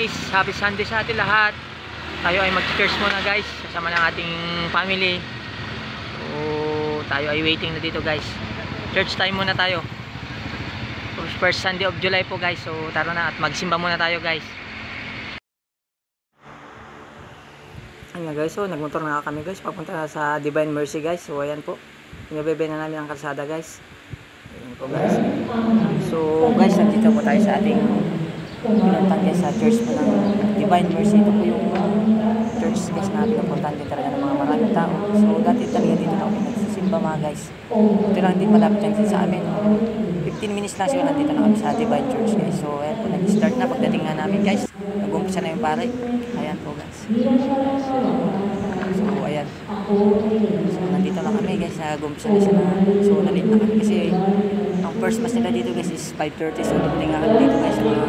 guys, happy Sunday sa atin lahat. Tayo ay mag-church muna guys, kasama ng ating family. So tayo ay waiting na dito guys. Church time muna tayo. First Sunday of July po guys. So tara na at magsimba muna tayo guys. Ayan guys, so nagmotor na kami guys, papunta na sa Divine Mercy guys. So ayan po, pinabebe na namin ang kalsada guys. Ayan po guys. So guys, nandito po tayo sa ating pinuntan guys, sa church po ng Divine Mercy. Ito po yung church guys na pinapuntahan din talaga ng mga maraming tao. So dati talaga dito na kami nagsisimba mga guys. Ito lang din malapit lang din sa amin. 15 minutes lang siguro nandito na kami sa Divine Church guys. So ayan po, nag-start na pagdating nga namin guys. Nag-umpisa na yung pare. Ayan po guys. So ayan. So nandito na kami guys. Nag-umpisa na siya na. So nalit na kami kasi ang first mass nila dito guys is 5:30. So dumating nga kami dito guys mga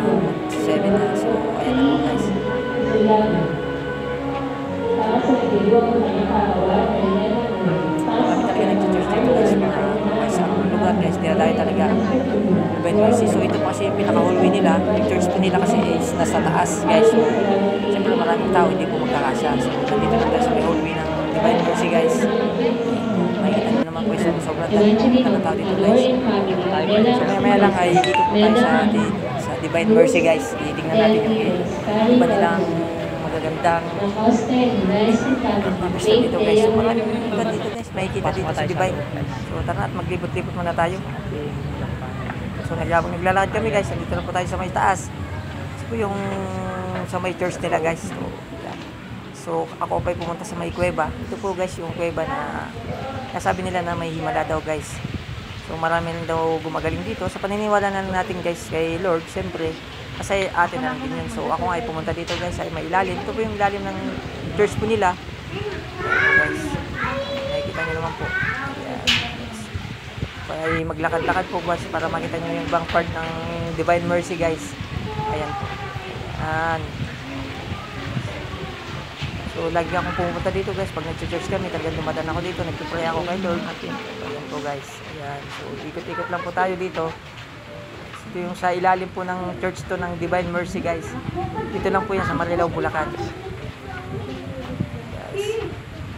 7 na. So ayan na po guys. Kami talaga nag-church dito guys. Para sa lugar guys. Dinadayo talaga Divine Mercy. So ito po kasi yung pinaka-hallway nila. Yung church po nila kasi is nasa taas guys. So siyempre maraming tao hindi po magkakasya. So nandito lang guys sa may hallway ng Divine Mercy guys. Makikita nyo naman po yung sobrang ng tao dito guys. So maya lang ay dito po tayo sa Divine Mercy guys. Titignan natin yung iba nilang magagandang mabista dito guys. So maraming iba dito guys. Makikita dito sa Divine. So tara at maglibot-libot muna tayo. So naglalakad kami guys. Dito na po tayo sa may taas. So yung sa may church nila guys. So ako pa pumunta sa may kuweba. Ito po guys yung kuweba na nasabi nila na may himala daw guys. So marami rin daw gumagaling dito. Sa paniniwala na natin guys kay Lord, siyempre kasi atin na din yun. So ako nga ay pumunta dito guys ay may ilalim. Ito po yung ilalim ng church po nila guys. Nakikita nyo naman po. Ay maglakad-lakad po guys para makita nyo yung ibang part ng Divine Mercy guys. Ayan po. Ayan. So lagi akong pumunta dito guys. Pag nag-church kami talagang dumadaan ako dito. Nag-pray ako kay Lord. Ayan po guys. Ayan. So ikot-ikot lang po tayo dito. Ito yung sa ilalim po ng church to ng Divine Mercy guys. Dito lang po yan sa Marilao, Bulacan. Guys.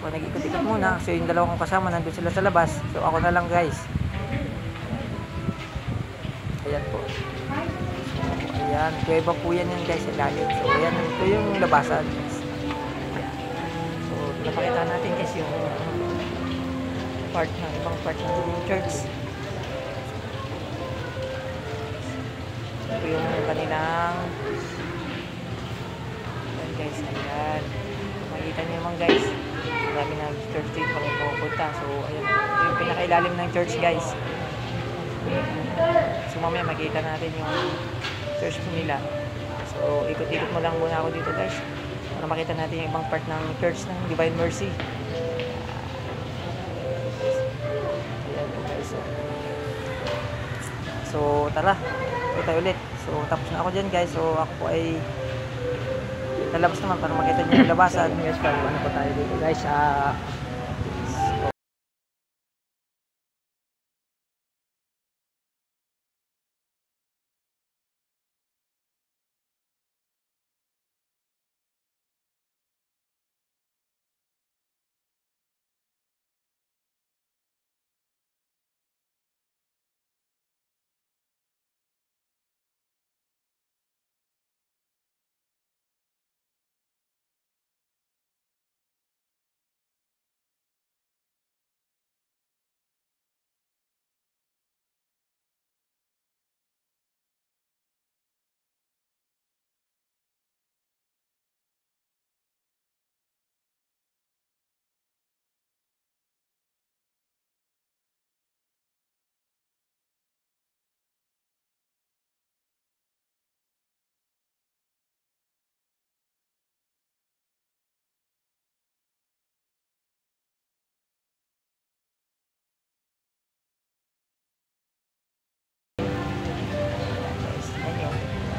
So nag-ikot-ikot muna. So yung dalawa kong kasama nandun sila sa labas. So ako na lang guys. Ayan po. So, ayan. Kuweba po yan guys sa ilalim. So ayan. Ito yung labasan. So napakita natin guys yung ibang part ng church. Ito yung kanilang ayan guys. Ayan. Makikita nyo naman guys. Marami na church dito kung pupunta. So ayan. Ito yung pinakailalim ng church guys. So mamaya makikita natin yung church po nila. So ikot-ikot mo lang muna ako dito guys para makita natin yung ibang part ng church ng Divine Mercy. Ayan guys. So tara, kita ulit. So tapos na ako dyan guys. So ako po ay lalabas naman para makita nyo yung labasan guys. Ano po tayo dito guys.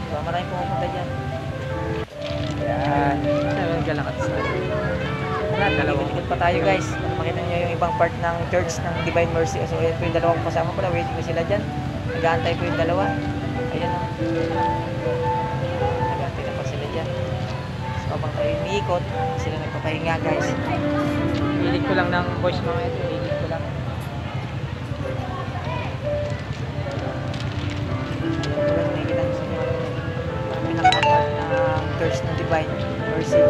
Diba, maraming pumunta dyan. Ayan. Galakad sa ikot pa tayo guys. Makita nyo yung ibang part ng church ng Divine Mercy. So ayan po yung dalawang kasama ko na waiting na sila dyan. Nag-aantay po yung dalawa. Ayan o. Nag-aantay na pa sila dyan. habang tayo umiikot, sila nagpapahinga guys. Hilig ko lang ng voice mga ito. Hilig ko lang. Ayan, nakikita nyo sa inyo. Kami nakapal ng Thirst ng Divine Mercy.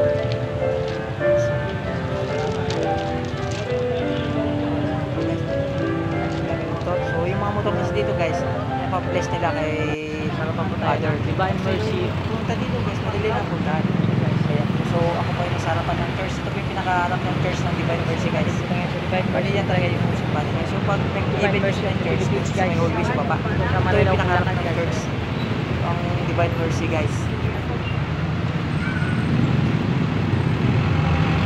So yung mga motor kasi dito guys, napabless nila kay Father Divine Mercy. punta dito guys, madali lang punta. Ayan. So ako po ay nasa harapan ng church. Ito po yung pinakaharap ng church ng Divine Mercy guys. Bali yan talaga yung simbahan nila. So pag nag-event Mercy ng church, dito sa may hallway sa baba. Ito yung pinakaharap ng church. Ang Divine Mercy guys.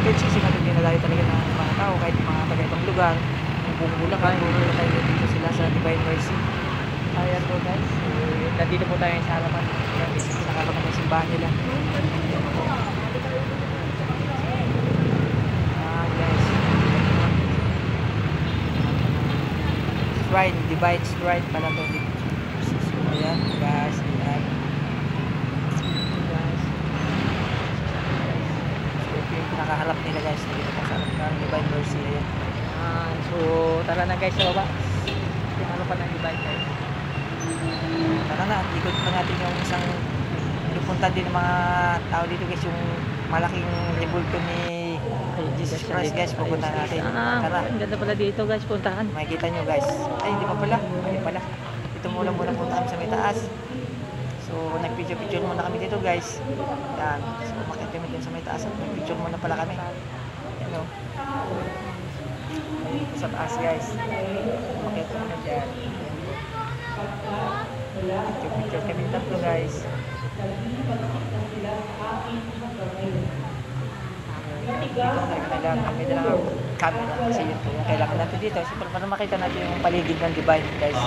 Church kasi natin dinalayo talaga ng mga tao kahit mga taga-ibang lugar. Yung buong Bulacan, pumunta tayo dito sila sa Divine Mercy. Ayan po guys. Nandito po tayo sa harapan. Sa harapan ng simbahan nila. Guys. Shrine, Divine Shrine pala to. So, ayan guys. Ayan. So, ito yung pinakaharap nila guys. Dito po sa harap ng Divine Mercy. Ayan. So tara na guys sa baba. Yung harapan ng Divine guys. Tara na, ikot pa natin yung isang pinupuntan din ng mga tao dito guys, yung malaking libulto ni Jesus Christ guys, pupunta natin. Tara, Ang ganda pala dito guys, puntahan. makikita nyo guys. Ay, hindi pa pala, hindi pala. Ito muna punta kami sa may taas. So, nag-picture muna kami dito guys. Yan, so umakit kami din sa may taas at nag-picture muna pala kami. Yan o. Ayun po sa taas guys. Umakit kami dyan. Picture kami tatlo guys. Dito kailangan may dalang camera kasi yun po yung kailangan natin dito. Siyempre para makita natin yung paligid ng Divine guys.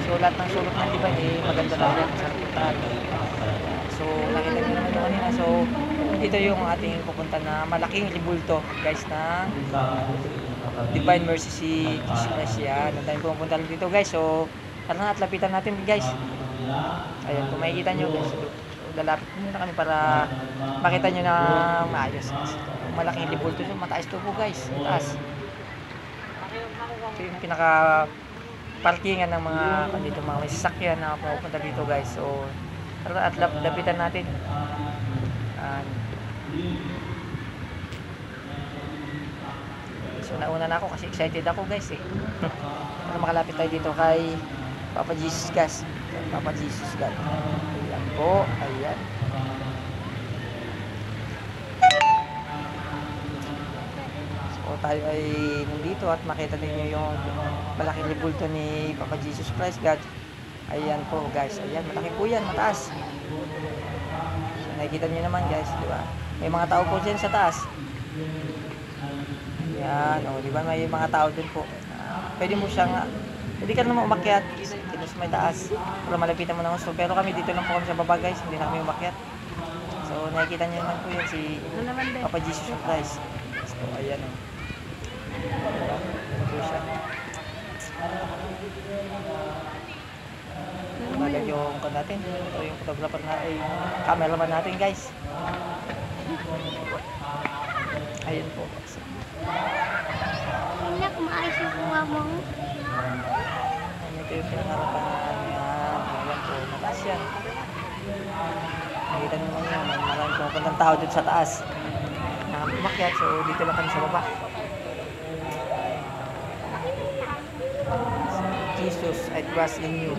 So lahat ng sulok ng Divine maganda na yan sa puntahan. So nakita nyo naman yung kanina. So dito yung ating pupunta na malaking libulto guys na Divine Mercy si Jesus Christ yan. Ang tayong pumunta dito guys. So tara na at lapitan natin guys. Ayan, kung makikita nyo guys, so, lalapit muna kami para makita nyo na maayos. Malaking libulto yun, mataas to po guys, mataas. Ito yung pinaka parkingan ng mga dito, mga may sasakyan na pupunta dito guys. So tara at lapitan natin. So nauna na ako kasi excited ako guys eh. Para makalapit tayo dito kay Papa Jesus guys. Papa Jesus God. Ayan po. Ayan. So tayo ay nandito at makita ninyo yung malaking libulto ni Papa Jesus Christ God. Ayan po guys. Ayan. Malaki po yan. Mataas. So nakikita nyo naman guys. Diba? May mga tao po dyan sa taas. Ayan. O, diba? May mga tao dun po. Pwede mo siyang hindi ka naman umakyat dito sa may taas para malapitan mo ng gusto. Pero kami dito lang po kami sa baba guys, hindi na kami umakyat. So nakikita nyo naman po yan si Papa Jesus Christ. So ayan o. Diba? Ito po siya. Magag yung kan natin. Ito yung photographer na ay cameraman natin guys. Ayan po. Hindi ko maayos yung kuha mo. Ito yung pinangarapan na ayan po, mataas yan. Nakita nyo naman yan, maraming pumupuntang tao dito sa taas. Umakyat, so dito lang kami sa baba. Jesus, I trust in you.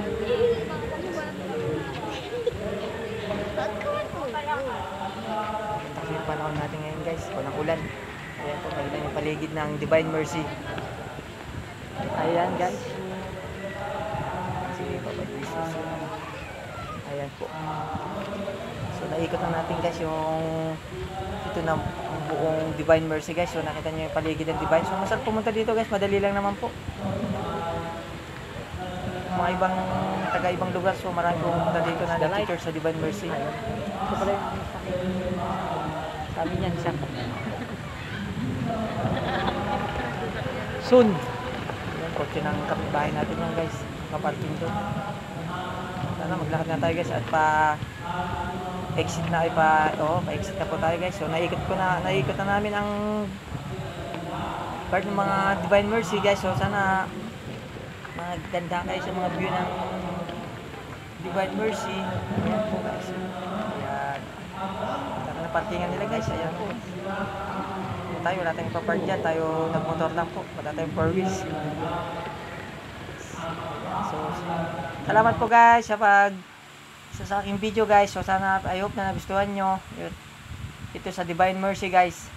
Kasi yung panahon natin ngayon guys, walang ulan. Ayan po, nakita yung paligid ng Divine Mercy. Ayan guys. Sige, Papa Jesus. Ayan po. So naikot na natin guys yung ito na buong Divine Mercy guys. So nakita nyo yung paligid ng Divine. So masarap pumunta dito guys, madali lang naman po. Mga ibang taga-ibang lugar, so marami pumunta dito na nag-church sa Divine Mercy. Ito pala yung sabi niyan siya. Soon. Ayan, kotse ng kapitbahay natin yan guys. Paparking doon. Sana maglakad na tayo guys at exit na pa-exit na po tayo guys. So naikot na namin ang part ng mga Divine Mercy guys. So sana maganda kayo sa mga view ng Divine Mercy. Ayan po guys. Ayan. Tara na parkingan nila guys. Ayan po. Tayo, wala tayong papark dyan. Tayo nagmotor lang po. Wala tayong 4 wheels. So, salamat po guys sa aking video guys. So sana, I hope na nagustuhan nyo. Ito sa Divine Mercy guys.